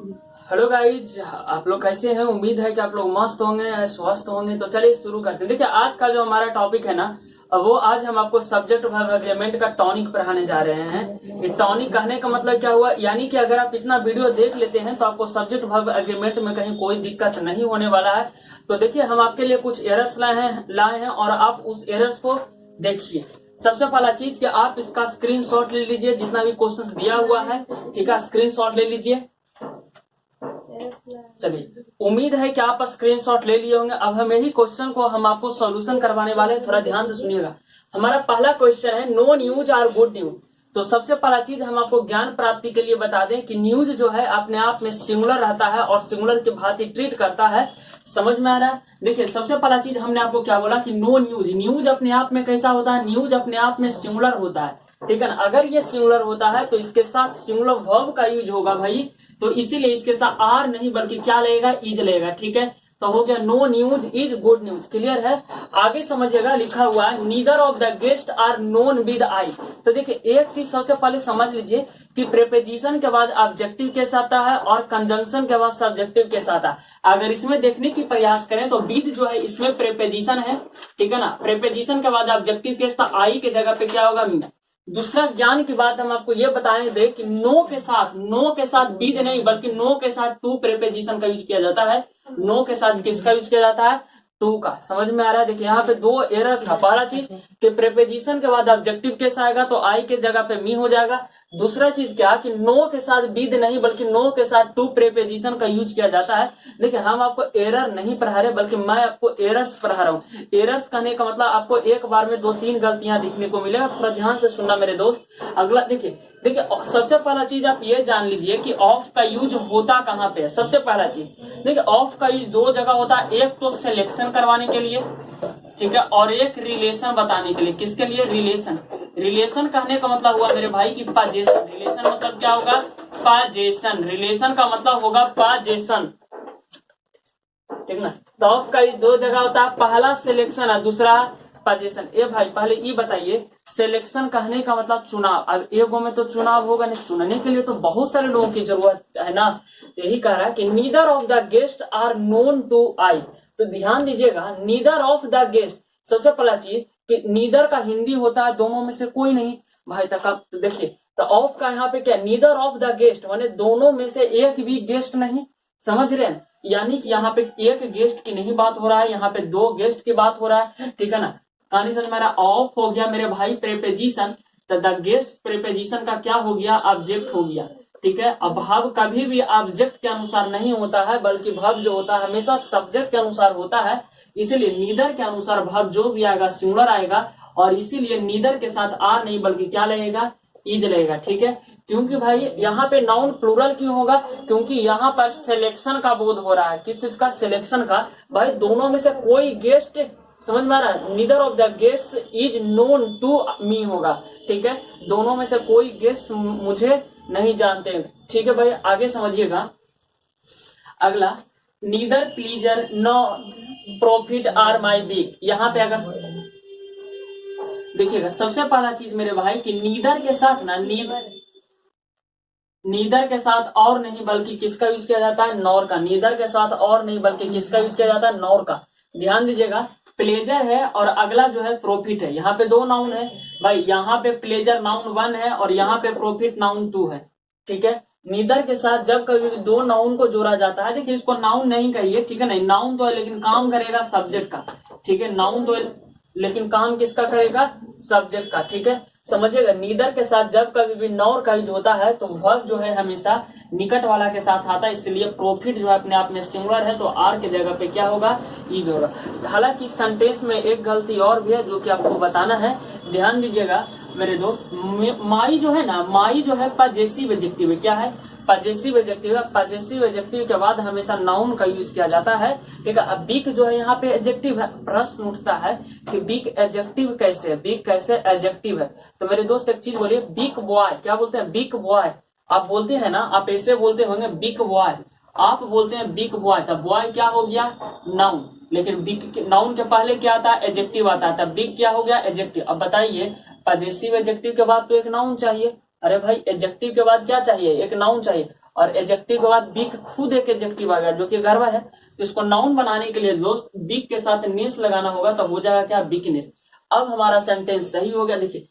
Hello guys, आप लोग कैसे हैं? उम्मीद है कि आप लोग मस्त होंगे, स्वस्थ होंगे। तो चलिए शुरू करते हैं। देखिए, आज का जो हमारा टॉपिक है ना, वो आज हम आपको सब्जेक्ट वर्ब एग्रीमेंट का टॉनिक पढ़ाने जा रहे हैं। ये टॉनिक कहने का मतलब क्या हुआ, यानी कि अगर आप इतना वीडियो देख लेते हैं तो आपको सब्जेक्ट वर्ब एग्रीमेंट में कहीं कोई दिक्कत नहीं होने वाला है। तो देखिए, हम आपके लिए कुछ एरर्स लाए हैं और आप उस एरर्स को देखिए। सबसे पहला चीज कि आप इसका स्क्रीनशॉट ले लीजिए, जितना भी क्वेश्चन दिया हुआ है, ठीक है, स्क्रीनशॉट ले लीजिए। चलिए, उम्मीद है कि आप स्क्रीनशॉट ले लिए होंगे। अब हम यही क्वेश्चन को हम आपको सॉल्यूशन करवाने वाले हैं, थोड़ा ध्यान से सुनिएगा। हमारा पहला क्वेश्चन है नो न्यूज और गुड न्यूज। तो सबसे पहला चीज हम आपको ज्ञान प्राप्ति के लिए बता दें कि न्यूज जो है अपने आप में सिंगुलर रहता है और सिंगुलर के भांति ट्रीट करता है। समझ में आ रहा है? देखिए, सबसे पहला चीज हमने आपको क्या बोला कि नो न्यूज, न्यूज अपने आप में कैसा होता है? न्यूज अपने आप में सिंगुलर होता है, ठीक है ना। अगर ये सिंगुलर होता है तो इसके साथ सिंगुलर वर्ब का यूज होगा भाई, तो इसीलिए इसके साथ आर नहीं बल्कि क्या लगेगा? इज लगेगा, ठीक है। तो हो गया no news is good news. Clear है? आगे समझिएगा, लिखा हुआ है neither of the guest are known with I. तो देखिए, एक चीज सबसे पहले समझ लीजिए कि प्रेपोजिशन के बाद ऑब्जेक्टिव के साथ आता है और कंजंक्शन के बाद सब्जेक्टिव के साथ आता है। अगर इसमें देखने की प्रयास करें तो विद जो है इसमें प्रेपोजिशन है, ठीक है ना। प्रेपोजिशन के बाद ऑब्जेक्टिव के साथ आई के जगह पे क्या होगा? दूसरा ज्ञान की बात हम आपको ये बताएंगे कि नो के साथ विद नहीं बल्कि नो के साथ टू प्रेपोजिशन का यूज किया जाता है। नो के साथ किसका यूज किया जाता है? टू का। समझ में आ रहा है? देखिए, यहाँ पे दो एरर्स था। पहला चीज कि प्रेपोजिशन के बाद ऑब्जेक्टिव कैसा आएगा तो आई के जगह पे मी हो जाएगा। दूसरा चीज क्या कि नो के साथ विद नहीं बल्कि नो के साथ टू प्रेपोजिशन का यूज किया जाता है। देखिए, हम आपको एरर नहीं पढ़ा रहे बल्कि मैं आपको एरर्स पढ़ा रहा हूँ। एरर्स कहने का मतलब आपको एक बार में 2-3 गलतियां दिखने को मिलेगा। थोड़ा ध्यान से सुनना मेरे दोस्त। अगला देखिए, सबसे पहला चीज आप ये जान लीजिए कि ऑफ का यूज होता कहाँ पे है। सबसे पहला चीज देखिए, ऑफ का यूज दो जगह होता है। एक तो सिलेक्शन करवाने के लिए, ठीक है, और एक रिलेशन बताने के लिए। किसके लिए? रिलेशन। रिलेशन कहने का मतलब हुआ मेरे भाई की पजेशन। रिलेशन मतलब क्या होगा? पजेशन। रिलेशन का मतलब होगा पजेशन, ठीक ना। तो ऑफ का दो जगह होता है, पहला सिलेक्शन है, दूसरा पजेशन। ए भाई, पहले ये बताइए, सिलेक्शन कहने का मतलब चुनाव। अब एगो में तो चुनाव होगा नहीं, चुनने के लिए तो बहुत सारे लोगों की जरूरत है ना। यही कह रहा है कि neither of the guest are known to I. तो ध्यान दीजिएगा, नीदर ऑफ द गेस्ट। सबसे पहला चीज कि नीदर का हिंदी होता है दोनों में से कोई नहीं भाई तक। तो देखिए, तो ऑफ का यहाँ पे क्या? नीदर ऑफ द गेस्ट माने दोनों में से एक भी गेस्ट नहीं। समझ रहे हैं? यानी कि यहाँ पे एक गेस्ट की नहीं बात हो रहा है, यहाँ पे दो गेस्ट की बात हो रहा है, ठीक है ना। कहानी समझ मेरा ऑफ हो गया मेरे भाई प्रेपोजिशन, तो द गेस्ट प्रेपोजिशन का क्या हो गया? ऑब्जेक्ट हो गया, ठीक है। अब भाव कभी भी ऑब्जेक्ट के अनुसार नहीं होता है बल्कि भाव जो होता है हमेशा सब्जेक्ट के अनुसार होता है। इसीलिए नीदर के अनुसार भाव जो भी आएगा सिंगुलर आएगा और इसीलिए नीदर के साथ आर नहीं बल्कि क्या लगेगा? इज लगेगा, ठीक है। क्योंकि भाई यहाँ पे नाउन प्लूरल क्यों होगा? क्योंकि यहाँ पर सिलेक्शन का बोध हो रहा है। किस चीज का? सिलेक्शन का। भाई दोनों में से कोई गेस्ट, समझ में आ रहा है? Neither of the guest is known to me होगा, ठीक है। दोनों में से कोई गेस्ट मुझे नहीं जानते, ठीक है भाई। आगे समझिएगा, अगला neither pleasure no profit are my big. यहाँ पे अगर देखिएगा, सबसे पहला चीज मेरे भाई कि नीदर के साथ ना, नीदर के साथ और नहीं बल्कि किसका यूज किया जाता है? नॉर का। नीदर के साथ और नहीं बल्कि किसका यूज किया जाता है? नॉर का। ध्यान दीजिएगा, प्लेजर है और अगला जो है प्रॉफिट है। यहाँ पे दो नाउन है भाई, यहाँ पे प्लेजर नाउन 1 है और यहाँ पे प्रॉफिट नाउन 2 है, ठीक है। नीदर के साथ जब कभी भी दो नाउन को जोड़ा जाता है, देखिए इसको नाउन नहीं कहिए, ठीक है। नहीं, नाउन तो है लेकिन काम करेगा सब्जेक्ट का, ठीक है। नाउन तो है लेकिन काम किसका करेगा? सब्जेक्ट का, ठीक है। समझिएगा, नीदर के साथ जब कभी भी नॉर का यूज होता है तो वर्ब जो है हमेशा निकट वाला के साथ आता है। इसलिए प्रॉफिट जो है अपने आप में सिंगुलर है तो आर के जगह पे क्या होगा? इज होगा। हालांकि सेंटेंस में एक गलती और भी है जो कि आपको बताना है, ध्यान दीजिएगा मेरे दोस्त। माई जो है ना, माई जो है पजेसिव एडजेक्टिव है। क्या है? पजेसिव एडजेक्टिव है। पजेसिव एडजेक्टिव के बाद हमेशा नाउन का यूज किया जाता है, ठीक है। अब बिग जो है यहाँ पे एडजेक्टिव है। प्रश्न उठता है कि बिग एडजेक्टिव कैसे है? बिग कैसे एडजेक्टिव है? तो मेरे दोस्त एक चीज बोलिए, बिग बॉय। क्या बोलते हैं? Big boy. आप बोलते हैं ना, आप ऐसे बोलते होंगे बिग बॉय, आप बोलते हैं बिग बॉय। तब बॉय क्या हो गया? नाउन। लेकिन बिग नाउन के पहले क्या आता है? एडजेक्टिव आता है। तब बिग क्या हो गया? एडजेक्टिव। अब बताइए, पजेसिव एडजेक्टिव के बाद तो एक नाउन चाहिए। अरे भाई, एडजेक्टिव के बाद क्या चाहिए? एक नाउन चाहिए। और एडजेक्टिव के बाद बिग खुद एक एडजेक्टिव आ गया जो कि गड़बड़ है। तो इसको नाउन बनाने के लिए दोस्त बिग के साथ नेस लगाना होगा, तब हो जाएगा क्या, बिगनेस। अब हमारा सेंटेंस सही हो गया। देखिए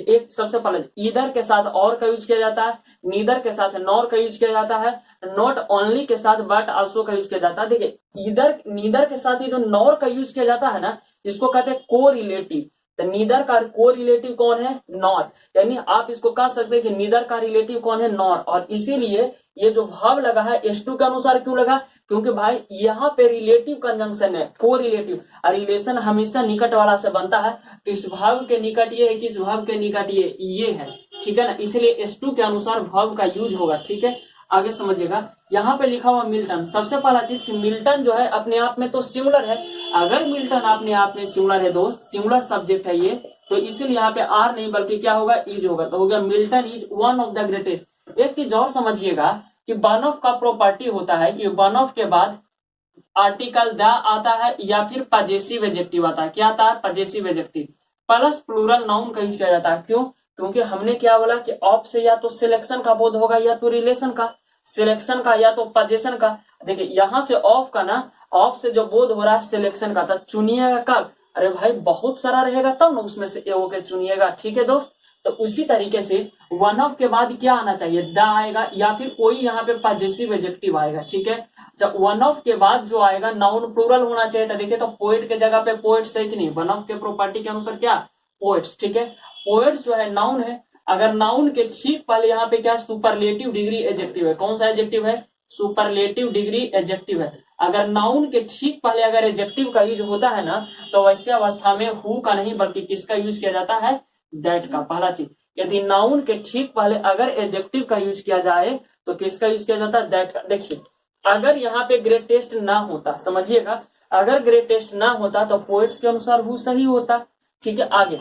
एक सबसे पहले ईदर के साथ और का यूज किया जाता है, नीदर के साथ नॉर का यूज किया जाता है, नॉट ओनली के साथ बट आल्सो का यूज किया जाता है। देखिए ईदर नीदर के साथ ही जो नॉर का यूज किया जाता है ना, इसको कहते हैं को रिलेटिव। तो नीदर का को रिलेटिव कौन है, नॉर। यानी आप इसको कह सकते हैं कि नीदर का रिलेटिव कौन है, नॉर। और इसीलिए ये जो भाव लगा है S2 के अनुसार क्यों लगा, क्योंकि भाई यहाँ पे रिलेटिव कंजंक्शन है, को रिलेटिव। और रिलेशन हमेशा निकट वाला से बनता है। किस भाव के निकट ये है, किस भाव के निकट ये है, ठीक है ना। इसलिए S2 के अनुसार भाव का यूज होगा, ठीक है। आगे समझिएगा, यहाँ पे लिखा हुआ मिल्टन। सबसे पहला चीज कि मिल्टन जो है अपने आप में तो सिंगुलर है। अगर मिल्टन अपने आप में सिंगुलर है दोस्त, सिंगुलर सब्जेक्ट है ये, तो इसीलिए यहाँ पे आर नहीं बल्कि क्या होगा, इज होगा। तो हो गया Milton is one of the greatest. एक चीज और समझिएगा कि वन ऑफ का प्रॉपर्टी होता है कि वन ऑफ के बाद आर्टिकल द आता है या फिर पजेसिव एडजेक्टिव आता है। क्या आता है, possessive adjective plus plural noun का यूज किया जाता है। क्यों, क्योंकि हमने क्या बोला कि ऑफ से या तो सिलेक्शन का बोध होगा या तो रिलेशन का, सिलेक्शन का या तो पजेशन का। देखिए यहाँ से ऑफ का ना, ऑफ से जो बोध हो रहा है सिलेक्शन का, तो चुनिएगा कब, अरे भाई बहुत सारा रहेगा तब ना उसमें से एगो के चुनिएगा, ठीक है दोस्त। तो उसी तरीके से वन ऑफ के बाद क्या आना चाहिए, द आएगा या फिर कोई यहाँ पे पजेसिव एडजेक्टिव आएगा, ठीक है। जब वन ऑफ के बाद जो आएगा नाउन प्लूरल होना चाहिए था। देखिए तो पोएट के जगह पे पोएट्स है कि नहीं, वन ऑफ के प्रॉपर्टी के अनुसार क्या, पोएट्स, ठीक है। पोएट्स जो है नाउन है। अगर नाउन के ठीक पहले यहाँ पे क्या सुपरलेटिव डिग्री एडजेक्टिव है। कौन सा एडजेक्टिव है, सुपरलेटिव डिग्री एडजेक्टिव है। अगर नाउन के ठीक पहले अगर एडजेक्टिव का यूज होता है ना, तो वैसे अवस्था में हु का नहीं बल्कि किसका यूज किया जाता है, दैट का। पहला चीज, यदि नाउन के ठीक पहले अगर एडजेक्टिव का यूज किया जाए तो किसका यूज किया जाता है, दैट का। देखिए अगर यहाँ पे ग्रेटेस्ट ना होता, समझिएगा, अगर ग्रेटेस्ट ना होता तो पोएट्स के अनुसार हु सही होता, ठीक है। आगे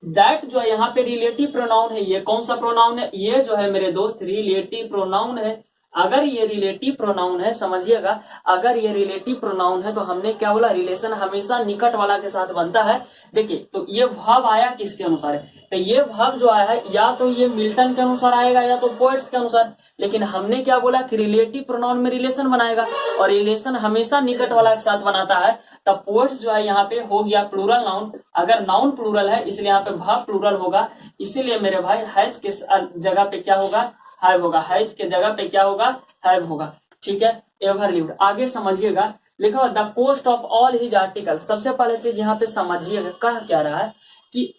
दैट जो है यहाँ पे रिलेटिव प्रोनाउन है। ये कौन सा प्रोनाउन है, ये जो है मेरे दोस्त रिलेटिव प्रोनाउन है। अगर ये रिलेटिव प्रोनाउन है, समझिएगा, अगर ये रिलेटिव प्रोनाउन है तो हमने क्या बोला, रिलेशन हमेशा निकट वाला के साथ बनता है। देखिए तो ये भाव आया किसके अनुसार है, तो ये भाव जो आया है या तो ये मिल्टन के अनुसार आएगा या तो पोएट्स के अनुसार। लेकिन हमने क्या बोला कि रिलेटिव प्रोनाउन में रिलेशन बनाएगा और रिलेशन हमेशा निकट वाला के साथ बनाता है। तब पोएट्स जो है यहाँ पे हो गया प्लूरल नाउन। अगर नाउन प्लूरल है इसलिए यहाँ पे भाव प्लूरल होगा। इसीलिए मेरे भाई हैज के जगह पे क्या होगा, हैव होगा। हैज के जगह पे क्या होगा, हैव होगा, ठीक है। Ever lived. आगे समझिएगा, लिखा हुआ the cost of all his article. सबसे पहले चीज यहाँ पे समझिएगा कह क्या रहा है कि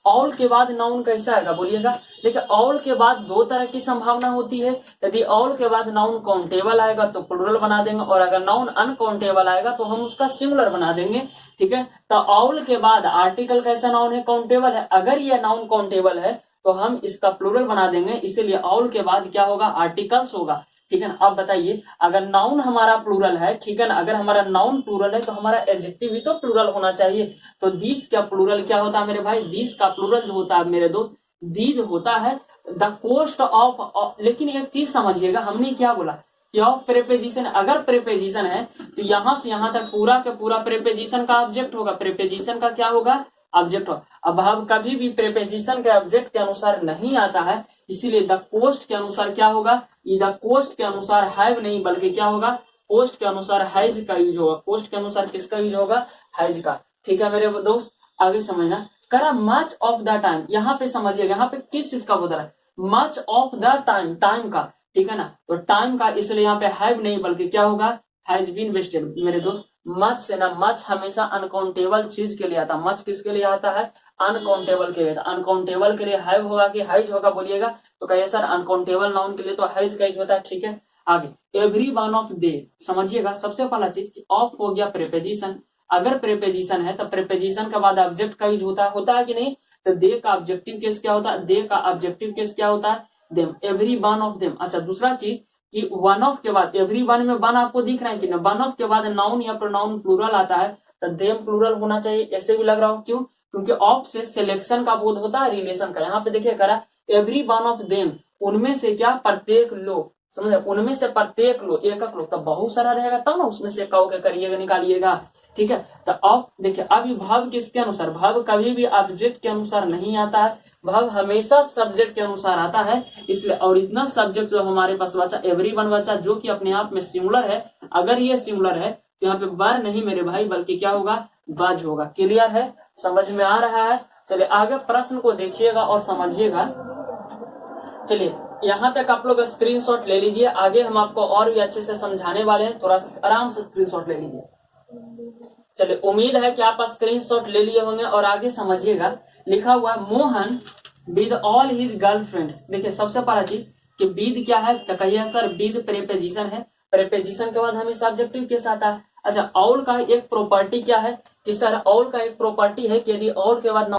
ऑल के बाद नाउन कैसा आएगा बोलिएगा। देखिए ऑल के बाद दो तरह की संभावना होती है। यदि ऑल के बाद नाउन काउंटेबल आएगा तो प्लूरल बना देंगे, और अगर नाउन अनकाउंटेबल आएगा तो हम उसका सिंगुलर बना देंगे, ठीक है। तो ऑल के बाद आर्टिकल कैसा नाउन है, काउंटेबल है। अगर ये नाउन काउंटेबल है तो हम इसका प्लूरल बना देंगे, इसीलिए ऑल के बाद क्या होगा, आर्टिकल्स होगा, ठीक है ना। अब बताइए अगर नाउन हमारा प्लूरल है, ठीक है ना, अगर हमारा नाउन प्लूरल है तो हमारा एडजेक्टिव भी तो प्लूरल होना चाहिए। तो दिस का प्लूरल क्या होता है मेरे भाई, दिस का प्लूरल जो होता है मेरे दोस्त, दीज होता है। द कोस्ट ऑफ, लेकिन एक चीज समझिएगा, हमने क्या बोला कि ऑफ प्रेपोजिशन, अगर प्रेपोजिशन है तो यहां से यहां तक पूरा के पूरा प्रेपोजिशन का ऑब्जेक्ट होगा, प्रेपोजिशन का क्या होगा, ऑब्जेक्ट होगा। अब भाव कभी भी प्रेपोजिशन के ऑब्जेक्ट के अनुसार नहीं आता है, इसीलिए द कोस्ट के अनुसार क्या होगा, द कोस्ट के अनुसार हैव नहीं बल्कि क्या होगा, कोस्ट के अनुसार हैज का यूज होगा। कोस्ट के अनुसार किसका यूज होगा, हैज का, ठीक है मेरे दोस्त। आगे समझना, करा मच ऑफ द टाइम। यहाँ पे समझिएगा, यहाँ पे किस चीज का बोल रहा है, much of the time, time का, ठीक है ना। तो टाइम का इसलिए यहाँ पे हैव नहीं बल्कि क्या होगा, हैज बीन वेस्टेड मेरे दोस्त। मच से ना, मच हमेशा अनकाउंटेबल चीज के लिए आता है। मच किसके लिए आता है, अनकाउंटेबल के लिए। अनकाउंटेबल के लिए हैव होगा कि हैज होगा बोलिएगा, तो कहिए सर अनकाउंटेबल नाउन के लिए तो हैज का यूज होता है, ठीक है। आगे एवरी वन ऑफ दे, समझिएगा सबसे पहला चीज ऑफ हो गया प्रेपोजिशन। अगर प्रेपोजिशन है तो प्रेपोजिशन के बाद ऑब्जेक्ट का यूज होता है कि नहीं। तो दे का ऑब्जेक्टिव केस क्या होता है, दे का ऑब्जेक्टिव केस क्या होता है, them, every one of them. अच्छा दूसरा चीज कि वन ऑफ के बाद, एवरी वन में वन आपको दिख रहा है कि ना, वन ऑफ के बाद नाउन या प्रोनाउन प्लूरल आता है तो देम प्लूरल होना चाहिए। ऐसे भी लग रहा हो, क्यों, क्योंकि ऑफ से सिलेक्शन का बोध होता है, रिलेशन का। यहाँ पे देखिए करा एवरी वन ऑफ देम, उनमें से क्या, प्रत्येक लो, समझ, उनमें से प्रत्येक लो, एकक लो, तब बहुत सारा रहेगा तब ना उसमें से कहो के करिएगा, निकालिएगा। ठीक है। तो अब देखिए, अभी भाव किसके अनुसार, भाव कभी भी ऑब्जेक्ट के अनुसार नहीं आता है, भाव हमेशा सब्जेक्ट के अनुसार आता है। इसलिए ओरिजिनल सब्जेक्ट जो हमारे पास बचा एवरीवन बचा, जो कि अपने आप में सिंगुलर है। अगर ये सिंगुलर है तो यहाँ पे वर नहीं मेरे भाई, बल्कि क्या होगा, वाज होगा। क्लियर है, समझ में आ रहा है। चलिए आगे प्रश्न को देखिएगा और समझिएगा। चलिए यहाँ तक आप लोग स्क्रीनशॉट ले लीजिए, आगे हम आपको और भी अच्छे से समझाने वाले हैं, थोड़ा आराम से स्क्रीनशॉट ले लीजिए। चलिए उम्मीद है कि आप स्क्रीनशॉट ले लिए होंगे और आगे समझिएगा। लिखा हुआ Mohan with all his girlfriends. देखिए सबसे पहला चीज कि विद क्या है, तो कहिए सर विद प्रेपोजिशन है, प्रेपोजिशन के बाद हमें सब्जेक्टिव के साथ आता है। अच्छा ऑल का एक प्रॉपर्टी क्या है कि सर ऑल का एक प्रॉपर्टी है कि यदि ऑल के बाद